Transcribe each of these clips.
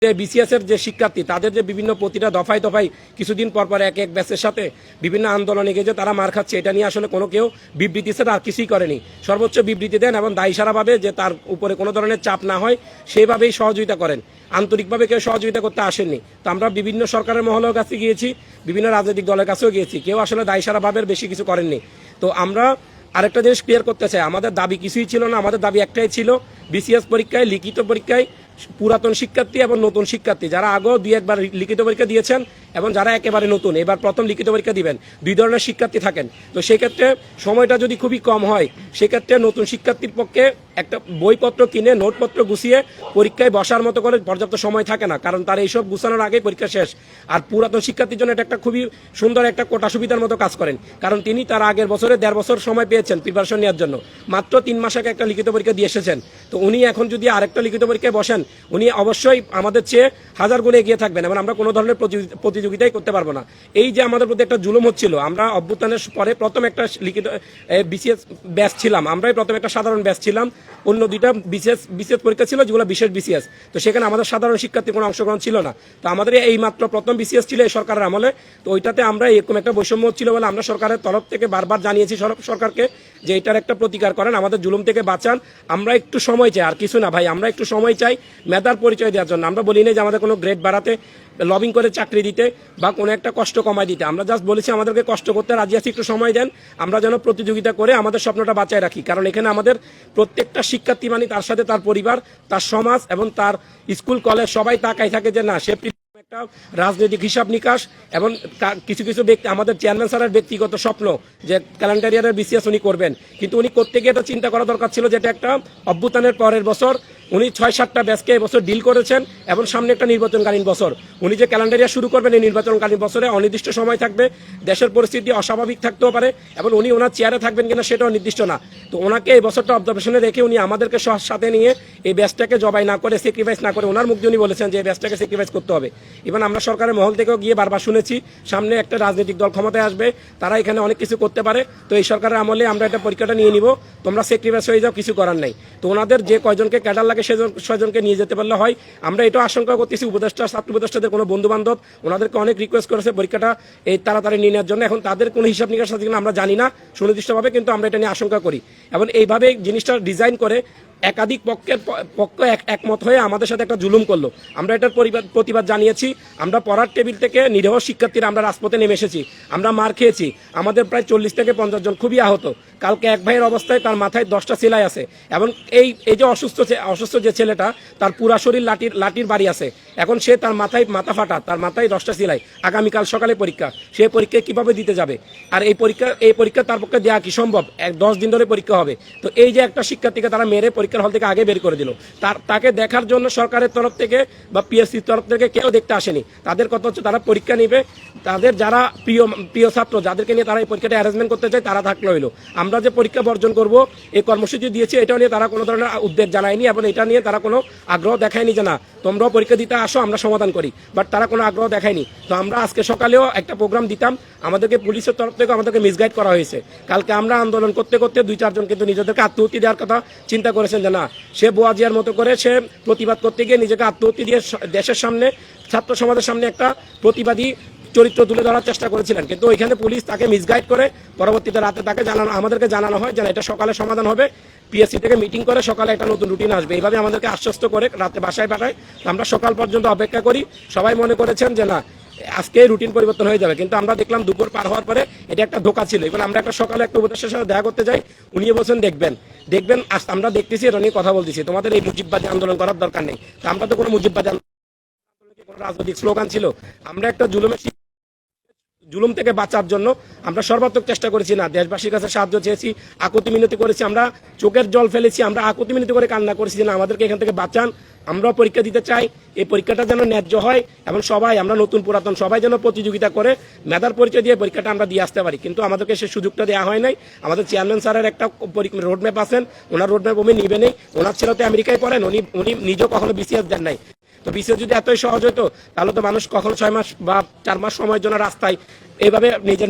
BCS এর যে শিক্ষার্থী তাদের যে বিভিন্ন প্রতিটা দফায় দফায় কিছুদিন পর পর এক এক ব্যাচের সাথে বিভিন্ন আন্দোলনে গিয়ে যে তারা মার খাচ্ছে, এটা নিয়ে আসলে কোনো কেউ বিবৃতি ছাড়া আর কিছুই করেনি। সর্বোচ্চ বিবৃতি দেন এবং দায়সারাভাবে যে তার উপরে কোনো ধরনের চাপ না হয় সেইভাবেই সহযোগিতা করেন, আন্তরিকভাবে কেউ সহযোগিতা করতে আসেননি। তো আমরা বিভিন্ন সরকারের মহলের কাছে গিয়েছি, বিভিন্ন রাজনৈতিক দলের কাছেও গিয়েছি, কেউ আসলে দায়সারাভাবে বেশি কিছু করেননি। তো আমরা আরেকটা জিনিস ক্লিয়ার করতে চাই, আমাদের দাবি কিছুই ছিল না, আমাদের দাবি একটাই ছিল, বিসিএস পরীক্ষায় লিখিত পরীক্ষায় পুরাতন শিক্ষার্থী এবং নতুন শিক্ষার্থী যারা আগেও দুই একবার লিখিত পরীক্ষা দিয়েছেন এবং যারা একেবারে নতুন এবার প্রথম লিখিত পরীক্ষা দিবেন, দুই ধরনের শিক্ষার্থী থাকেন। তো সেক্ষেত্রে সময়টা যদি খুবই কম হয়, সেক্ষেত্রে নতুন শিক্ষার্থীর পক্ষে একটা বইপত্র কিনে নোটপত্র গুছিয়ে পরীক্ষায় বসার মতো করে পর্যাপ্ত সময় থাকে না, কারণ তার এইসব গুছানোর আগেই পরীক্ষা শেষ। আর পুরাতন শিক্ষার্থীর জন্য এটা একটা খুবই সুন্দর একটা কোটা সুবিধার মতো কাজ করেন, কারণ তিনি তার আগের বছরে 1.5 বছর সময় পেয়েছেন প্রিপারেশন নেওয়ার জন্য, মাত্র 3 মাস আগে একটা লিখিত পরীক্ষা দিয়ে এসেছেন। তো উনি এখন যদি আরেকটা লিখিত পরীক্ষায় বসেন, উনি অবশ্যই আমাদের চেয়ে 1000 গুণে এগিয়ে থাকবেন এবং আমরা কোনো ধরনের প্রতিযোগিতাই করতে পারবো না। এই যে আমাদের প্রতি একটা জুলুম হচ্ছিল, আমরা অভ্যুত্থানের পরে প্রথম একটা লিখিত বিসিএস ব্যাচ ছিলাম, আমরাই প্রথম একটা সাধারণ ব্যাচ ছিলাম, অন্য দুইটা বিসিএস পরীক্ষা ছিল যেগুলো বিশেষ বিসিএস। তো সেখানে আমাদের সাধারণ শিক্ষার্থীর কোনো অংশগ্রহণ ছিল না। তো আমাদের এই মাত্র প্রথম বিসিএস ছিল এই সরকারের আমলে। তো ওইটাতে আমরা এরকম একটা বৈষম্য ছিল বলে আমরা সরকারের তরফ থেকে বারবার জানিয়েছি সরকারকে যে এটার একটা প্রতিকার করেন, আমাদের জুলুম থেকে বাঁচান, আমরা একটু সময় চাই, আর কিছু না ভাই, আমরা একটু সময় চাই মেধার পরিচয় দেওয়ার জন্য। আমরা বলি না যে আমাদের কোনো গ্রেড বাড়াতে, লবিং করে চাকরি দিতে বা কোনো একটা কষ্ট কমাই দিতে, আমরা জাস্ট বলেছি আমাদেরকে কষ্ট করতে রাজি আছি, একটু সময় দেন, আমরা যেন প্রতিযোগিতা করে আমাদের স্বপ্নটা বাঁচায় রাখি। কারণ এখানে আমাদের প্রত্যেকটা শিক্ষার্থী মানে তার সাথে তার পরিবার, তার সমাজ এবং তার স্কুল কলেজ সবাই তাকাই থাকে যে না, সে একটা রাজনৈতিক হিসাব নিকাশ এবং কিছু কিছু ব্যক্তি, আমাদের চেয়ারম্যান স্যারের ব্যক্তিগত স্বপ্ন যে ক্যালেন্ডার ইয়ারের বিসিএস উনি করবেন, কিন্তু উনি করতে গিয়ে এটা চিন্তা করা দরকার ছিল যেটা একটা অভ্যুত্থানের পরের বছর উনি 6-7টা ব্যাচকে এবছর ডিল করেছেন এবং সামনে একটা নির্বাচনকালীন বছর, উনি যে ক্যালেন্ডার ইয়ার শুরু করবেন এই নির্বাচনকালীন বছরে অনির্দিষ্ট সময় থাকবে, দেশের পরিস্থিতি অস্বাভাবিক থাকতেও পারে এবং উনি ওনার চেয়ারে থাকবেন কিনা সেটাও নির্দিষ্ট না। তো ওনাকে এই বছরটা অবজারভেশনে রেখে উনি আমাদেরকে সাথে নিয়ে এই ব্যাচটাকে জবাই না করে, স্যাক্রিফাইস না করে, ওনার মুখ দিয়ে উনি বলেছেন যে এই ব্যাচটাকে স্যাক্রিফাইস করতে হবে। এবং আমরা সরকারের মহল থেকেও গিয়ে বারবার শুনেছি সামনে একটা রাজনৈতিক দল ক্ষমতায় আসবে, তারা এখানে অনেক কিছু করতে পারে, তো এই সরকারের আমলে আমরা এটা পরীক্ষাটা নিয়ে নিব, তোমরা স্যাক্রিফাইস হয়ে যাও, কিছু করার নাই। তো ওনাদের যে কয়জনকে ক্যাডার লাগে সেজনকে নিয়ে যেতে পারলে হয়। আমরা এটা আশঙ্কা করতেছি উপদেষ্টা, ছাত্র উপদেষ্টাদের কোনো বন্ধু বান্ধব ওনাদেরকে অনেক রিকোয়েস্ট করেছে পরীক্ষাটা এই তাড়াতাড়ি নিয়ে নেওয়ার জন্য। এখন তাদের কোনো হিসাব নিকাশ আছে কিনা আমরা জানি না সুনির্দিষ্টভাবে, কিন্তু আমরা এটা নিয়ে আশঙ্কা করি এবং এইভাবে জিনিসটা ডিজাইন করে একাধিক পক্ষ একমত হয়ে আমাদের সাথে একটা জুলুম করলো। আমরা এটার প্রতিবাদ জানিয়েছি, আমরা পড়ার টেবিল থেকে নিরীহ শিক্ষার্থীরা আমরা রাজপথে নেমে এসেছি, আমরা মার খেয়েছি, আমাদের প্রায় 40 থেকে 50 জন খুবই আহত। কালকে এক ভাইয়ের অবস্থায় তার মাথায় 10টা সেলাই আছে এবং এই যে অসুস্থ যে ছেলেটা, তার পুরা শরীর লাঠির বাড়ি আছে, এখন সে তার মাথা ফাটা, তার মাথায় 10টা সেলাই, আগামীকাল সকালে পরীক্ষা, সে পরীক্ষা কিভাবে দিতে যাবে? আর এই পরীক্ষা তার পক্ষে দেওয়া কি সম্ভব? 10 দিন ধরে পরীক্ষা হবে। তো এই যে একটা শিক্ষার্থীকে তারা মেরে পরীক্ষার হল থেকে আগে বের করে দিল, তাকে দেখার জন্য সরকারের তরফ থেকে বা পিএসসির তরফ থেকে কেউ দেখতে আসেনি। তাদের কথা হচ্ছে তারা পরীক্ষা নিবে, তাদের যারা প্রিয় ছাত্র যাদেরকে নিয়ে তারা এই পরীক্ষাটা অ্যারেঞ্জমেন্ট করতে চায় তারা থাকলে হইলো। আমরা যে পরীক্ষা বর্জন করব এই কর্মসূচি দিয়েছি, এটা নিয়ে তারা কোনো ধরনের উদ্বেগ জানায়নি এবং এটা নিয়ে তারা কোনো আগ্রহ দেখায়নি যে না তোমরাও পরীক্ষা দিতে আসো, আমরা সমাধান করি, বাট তারা কোনো আগ্রহ দেখায়নি। তো আমরা আজকে সকালেও একটা প্রোগ্রাম দিতাম, আমাদেরকে পুলিশের তরফ থেকে আমাদেরকে মিসগাইড করা হয়েছে। কালকে আমরা আন্দোলন করতে করতে 2-4 জন কিন্তু নিজেদেরকে আত্মহত্যা দেওয়ার কথা চিন্তা করেছেন যে না, সে বোয়াজিয়ার মতো করে সে প্রতিবাদ করতে গিয়ে নিজেকে আত্মহত্যা দিয়ে দেশের সামনে, ছাত্র সমাজের সামনে একটা প্রতিবাদী চরিত্র তুলে ধরার চেষ্টা করেছিলেন, কিন্তু ওইখানে পুলিশ তাকে মিসগাইড করে পরবর্তীতে রাতে তাকে আমাদেরকে জানানো হয় যে এটা সকালে সমাধান হবে, পিএসসি থেকে মিটিং করে সকালে একটা নতুন রুটিন আসবে, এইভাবে আমাদেরকে আশ্বস্ত করে রাতে বাসায় পাঠায়। আমরা সকাল পর্যন্ত অপেক্ষা করি, সবাই মনে করেছেন যে না আজকে রুটিন পরিবর্তন হয়ে যাবে, কিন্তু আমরা দেখলাম দুপুর পার হওয়ার পরে এটা একটা ধোঁকা ছিল। এবার আমরা একটা সকালে একটা উপদেষ্টার সাথে দেখা করতে যাই, উনি বলছেন দেখবেন আমরা দেখতেছি, এটা নিয়ে কথা বলতেছি, তোমাদের এই মুজিববাদী আন্দোলন করার দরকার নেই। তো আমরা তো কোনো মুজিববাদী আন্দোলন, কোনো রাজনৈতিক স্লোগান ছিল, আমরা একটা জুলুম থেকে বাঁচার জন্য আমরা সর্বাত্মক চেষ্টা করেছি, না দেশবাসীর কাছে সাহায্য চেয়েছি, আকুতি মিনতি করেছি, আমরা চোখের জল ফেলেছি, আমরা আকুতি মিনতি করে কান্না করেছি যে না আমাদেরকে এখান থেকে বাঁচান, আমরা পরীক্ষা দিতে চাই, এই পরীক্ষাটা যেন ন্যায্য হয় এবং সবাই, আমরা নতুন পুরাতন সবাই যেন প্রতিযোগিতা করে মেধার পরিচয় দিয়ে পরীক্ষাটা আমরা দিয়ে আসতে পারি। কিন্তু আমাদেরকে সে সুযোগটা দেওয়া হয় নাই। আমাদের চেয়ারম্যান স্যারের একটা রোডম্যাপ আছেন, ওনার রোডম্যাপ উনি নিবে নেই, ওনার ছেলে তো আমেরিকায় পড়েন, উনি নিজেও কখনো বিসিএস দেন নাই। তো বিসিএস যদি এতই সহজ হতো তাহলে তো মানুষ কখনো 6 মাস বা 4 মাস সময়ের জন্য রাস্তায় এইভাবে নিজের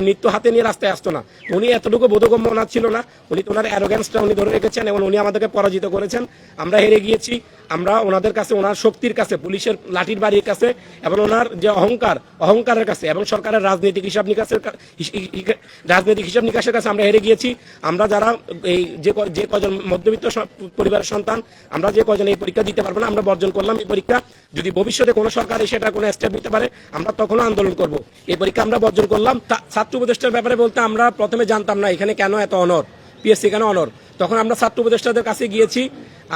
মৃত্যু হাতে নিয়ে রাস্তায় আসতো না। উনি এতটুকু বোধগম্য ওনার ছিল না, উনি ওনার অ্যারোগ্যান্সটা উনি ধরে রেখেছেন এবং উনি আমাদেরকে পরাজিত করেছেন। আমরা হেরে গিয়েছি। আমরা ওনাদের কাছে, ওনার শক্তির কাছে, পুলিশের লাঠির বাড়ির কাছে এবং ওনার যে অহংকারের কাছে এবং সরকারের রাজনৈতিক হিসাব নিকাশের কাছে আমরা হেরে গিয়েছি। আমরা যারা এই যে কজন মধ্যবিত্ত পরিবারের সন্তান, আমরা যে কজন এই পরীক্ষা দিতে পারবো না, আমরা বর্জন করলাম এই পরীক্ষা। যদি ভবিষ্যতে কোনো সরকার এসে এটা কোনো স্টেপ নিতে পারে, আমরা তখনও আন্দোলন করব। এই পরীক্ষা আমরা বর্জন করলাম। ছাত্র উপদেষ্টার ব্যাপারে বলতে, আমরা প্রথমে জানতাম না এখানে কেন এত অনর, পিএসসি কেন অনর। তখন আমরা ছাত্র উপদেষ্টাদের কাছে গিয়েছি।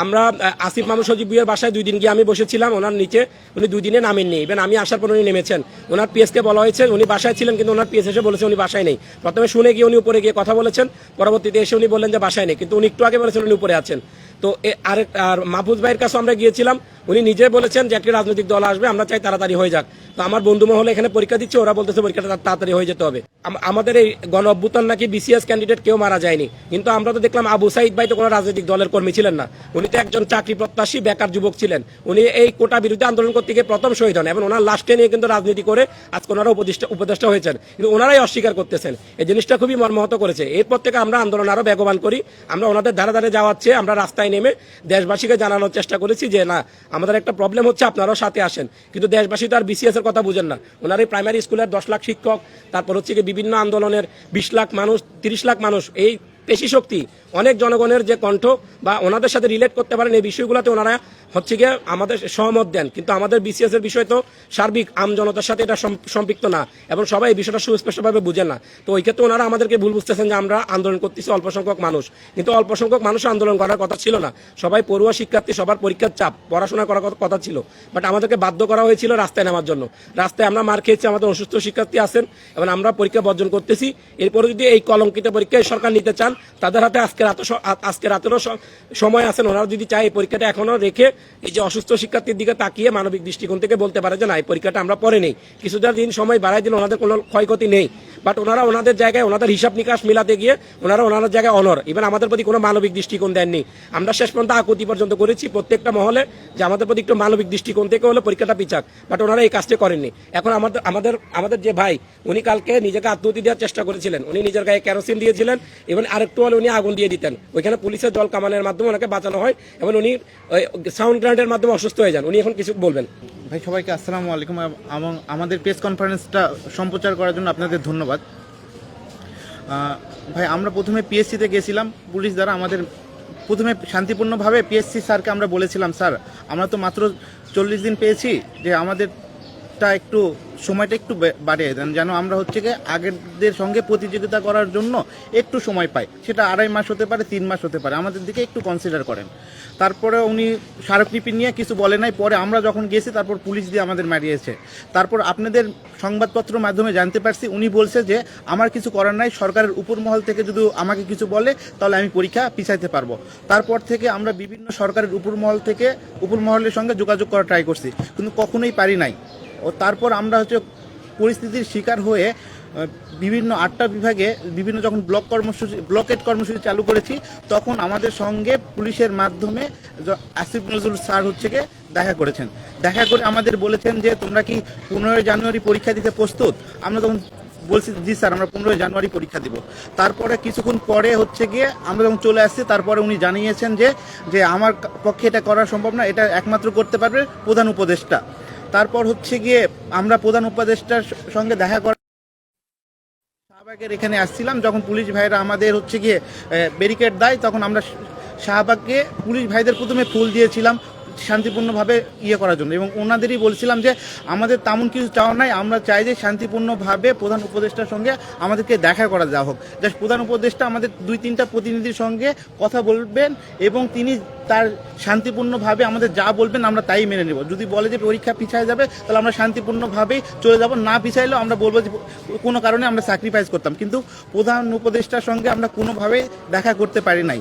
আমরা আসিফ মাহমুদ সজীব ভুঁইয়ার বাসায় 2 দিন গিয়ে আমি বসেছিলাম ওনার নিচে। উনি 2 দিনে নামেননি, ইভেন আমি আসার পর উনি নেমেছেন। ওনার পিএসকে বলা হয়েছে উনি বাসায় ছিলেন, কিন্তু ওনার পিএস এসে বলেছে উনি বাসায় নেই। প্রথমে শুনে গিয়ে উনি উপরে গিয়ে কথা বলেছেন, পরবর্তীতে এসে উনি বললেন যে বাসায় নেই, কিন্তু উনি একটু আগে বলেছেন উনি উপরে আছেন। তো আর মাহফুজ ভাইয়ের কাছে আমরা গিয়েছিলাম, উনি নিজে বলেছেন যে একটি রাজনৈতিক দল আসবে, আমরা চাই তাড়াতাড়ি হয়ে যাক। তো আমার বন্ধু মহলে এখানে পরীক্ষা দিচ্ছে, ওরা বলতেছে পরীক্ষাটা তাড়াতাড়ি হয়ে যেতে হবে। আমাদের এই গণ অভ্যুত্থান নাকি বিসিএস ক্যান্ডিডেট কেউ মারা যায়নি, কিন্তু আমরা তো দেখলাম আবু সাইদ ভাই তো কোনো রাজনৈতিক দলের কর্মী ছিলেন না। উনি তো একজন চাকরি প্রত্যাশী বেকার যুবক ছিলেন। উনি এই কোটা বিরুদ্ধে আন্দোলন করতে গিয়ে প্রথম শহীদ হন এবং ওনার লাস্টে নিয়ে কিন্তু রাজনীতি করে আজকে ওনারা উপদেষ্টা হয়েছেন, কিন্তু ওনারাই অস্বীকার করতেছেন। এই জিনিসটা খুবই মর্মাহত করেছে। এরপর থেকে আমরা আন্দোলন আরো বেগবান করি। আমরা ওনাদের ধারে ধারে যাওয়াচ্ছে, আমরা রাস্তায় নেমে দেশবাসীকে জানানোর চেষ্টা করেছি যে না, আমাদের একটা প্রবলেম হচ্ছে, আপনারাও সাথে আসেন। কিন্তু দেশবাসী তো আর বিসিএস এর কথা বুঝেন না। ওনার এই প্রাইমারি স্কুলের 10 লাখ শিক্ষক, তারপর হচ্ছে কি বিভিন্ন আন্দোলনের 20 লাখ মানুষ, 30 লাখ মানুষ, এই পেশি শক্তি, অনেক জনগণের যে কণ্ঠ বা ওনাদের সাথে রিলেট করতে পারেন, এই বিষয়গুলোতে ওনারা হচ্ছে গিয়ে আমাদের সহমত দেন। কিন্তু আমাদের বিসিএস এর বিষয় তো সার্বিক আমজনতার সাথে এটা সম্পৃক্ত না এবং সবাই এই বিষয়টা সুস্পষ্টভাবে বুঝেন না। তো ওই ক্ষেত্রে ওনারা আমাদেরকে ভুল বুঝতেছেন যে আমরা আন্দোলন করতেছি অল্প সংখ্যক মানুষ, কিন্তু অল্প সংখ্যক মানুষ আন্দোলন করার কথা ছিল না। সবাই পড়ুয়া শিক্ষার্থী, সবার পরীক্ষার চাপ, পড়াশোনা করার কথা ছিল, বাট আমাদেরকে বাধ্য করা হয়েছিল রাস্তায় নামার জন্য। রাস্তায় আমরা মার খেয়েছি, আমাদের অসুস্থ শিক্ষার্থী আছেন এবং আমরা পরীক্ষা বর্জন করতেছি। এরপরে যদি এই কলঙ্কিত পরীক্ষায় সরকার নিতে চান, তাদের হাতে আজকে রাতেরও সময় আছেন। ওনারা যদি চায় এই পরীক্ষাটা এখনো রেখে এই যে অসুস্থ শিক্ষার্থীর দিকে তাকিয়ে মানবিক দৃষ্টিকোণ থেকে বলতে পারে যে না, এই পরীক্ষাটা আমরা পরে নেই, কিছুটা দিন সময় বাড়াই দিলে ওনাদের কোনো ক্ষয়ক্ষতি নেই। বাট ওনারা ওনাদের জায়গায় ওনাদের হিসাব নিকাশ মিলাতে গিয়ে ওনাদের জায়গায় অনর, ইভেন আমাদের প্রতি কোনো মানবিক দৃষ্টিকোণ দেননি। আমরা শেষ পর্যন্ত আকুতি পর্যন্ত করেছি প্রত্যেকটা মহলে যে আমাদের প্রতি একটু মানবিক দৃষ্টিকোণ থেকে হলে পরীক্ষাটা পিছাক, বাট ওনারা এই কাজটা করেননি। এখন আমাদের যে ভাই, উনি কালকে নিজেকে আত্মহত্যা দেওয়ার চেষ্টা করেছিলেন। উনি নিজের গায়ে কেরোসিন দিয়েছিলেন এবং আরেকটু হলে উনি আগুন দিয়ে দিতেন। ওইখানে পুলিশের জল কামানের মাধ্যমে ওনাকে বাঁচানো হয় এবং উনি সাউন্ড গ্রেনেডের মাধ্যমে অসুস্থ হয়ে যান। উনি এখন কিছু বলবেন। ভাই, সবাইকে আসসালামু আলাইকুম। আমাদের প্রেস কনফারেন্সটা সম্প্রচার করার জন্য আপনাদের ধন্যবাদ। ভাই, আমরা প্রথমে পিএসসিতে গেছিলাম, পুলিশ দ্বারা আমাদের প্রথমে শান্তিপূর্ণভাবে পিএসসি স্যারকে আমরা বলেছিলাম, স্যার আমরা তো মাত্র 40 দিন পেয়েছি, যে আমাদেরটা একটু সময়টা একটু বাড়িয়ে দেন, যেন আমরা হচ্ছে গিয়ে আগেরদের সঙ্গে প্রতিযোগিতা করার জন্য একটু সময় পাই। সেটা 2.5 মাস হতে পারে, 3 মাস হতে পারে, আমাদের দিকে একটু কনসিডার করেন। তারপরে উনি স্মারকলিপি নিয়ে কিছু বলে নাই। পরে আমরা যখন গেছি, তারপর পুলিশ দিয়ে আমাদের মারিয়েছে। তারপর আপনাদের সংবাদপত্রের মাধ্যমে জানতে পারছি উনি বলছে যে আমার কিছু করার নাই, সরকারের উপর মহল থেকে যদি আমাকে কিছু বলে তাহলে আমি পরীক্ষা পিছাইতে পারবো। তারপর থেকে আমরা বিভিন্ন সরকারের উপর মহলের সঙ্গে যোগাযোগ করা ট্রাই করছি, কিন্তু কখনোই পারি নাই। ও তারপর আমরা হচ্ছে পরিস্থিতির শিকার হয়ে বিভিন্ন 8টা বিভাগে বিভিন্ন যখন ব্লকেট কর্মসূচি চালু করেছি, তখন আমাদের সঙ্গে পুলিশের মাধ্যমে আসিফ নজরুল স্যার হচ্ছে গিয়ে দেখা করেছেন। দেখা করে আমাদের বলেছেন যে তোমরা কি 15 জানুয়ারি পরীক্ষা দিতে প্রস্তুত? আমরা তখন বলছি জি স্যার, আমরা 15 জানুয়ারি পরীক্ষা দিব। তারপরে কিছুক্ষণ পরে হচ্ছে গিয়ে আমরা যখন চলে আসছি, তারপরে উনি জানিয়েছেন যে আমার পক্ষে এটা করা সম্ভব না, এটা একমাত্র করতে পারবে প্রধান উপদেষ্টা। তারপর হচ্ছে গিয়ে আমরা প্রধান উপদেষ্টার সঙ্গে দেখা করা শাহবাগের এখানে আসছিলাম, যখন পুলিশ ভাইরা আমাদের হচ্ছে গিয়ে ব্যারিকেড দেয়, তখন আমরা শাহবাগকে পুলিশ ভাইদের প্রথমে ফুল দিয়েছিলাম শান্তিপূর্ণভাবে করার জন্য, এবং ওনাদেরই বলছিলাম যে আমাদের তেমন কিছু চাওয়া নাই, আমরা চাই যে শান্তিপূর্ণভাবে প্রধান উপদেষ্টার সঙ্গে আমাদেরকে দেখা করা যাওয়া হোক। জাস্ট প্রধান উপদেষ্টা আমাদের 2-3টা প্রতিনিধির সঙ্গে কথা বলবেন এবং তিনি তার শান্তিপূর্ণভাবে আমাদের যা বলবেন আমরা তাই মেনে নেব। যদি বলে যে পরীক্ষা পিছায় যাবে, তাহলে আমরা শান্তিপূর্ণভাবেই চলে যাব, না পিছাইলেও আমরা বলবো যে কোনো কারণে আমরা স্যাক্রিফাইস করতাম। কিন্তু প্রধান উপদেষ্টার সঙ্গে আমরা কোনোভাবেই দেখা করতে পারি নাই।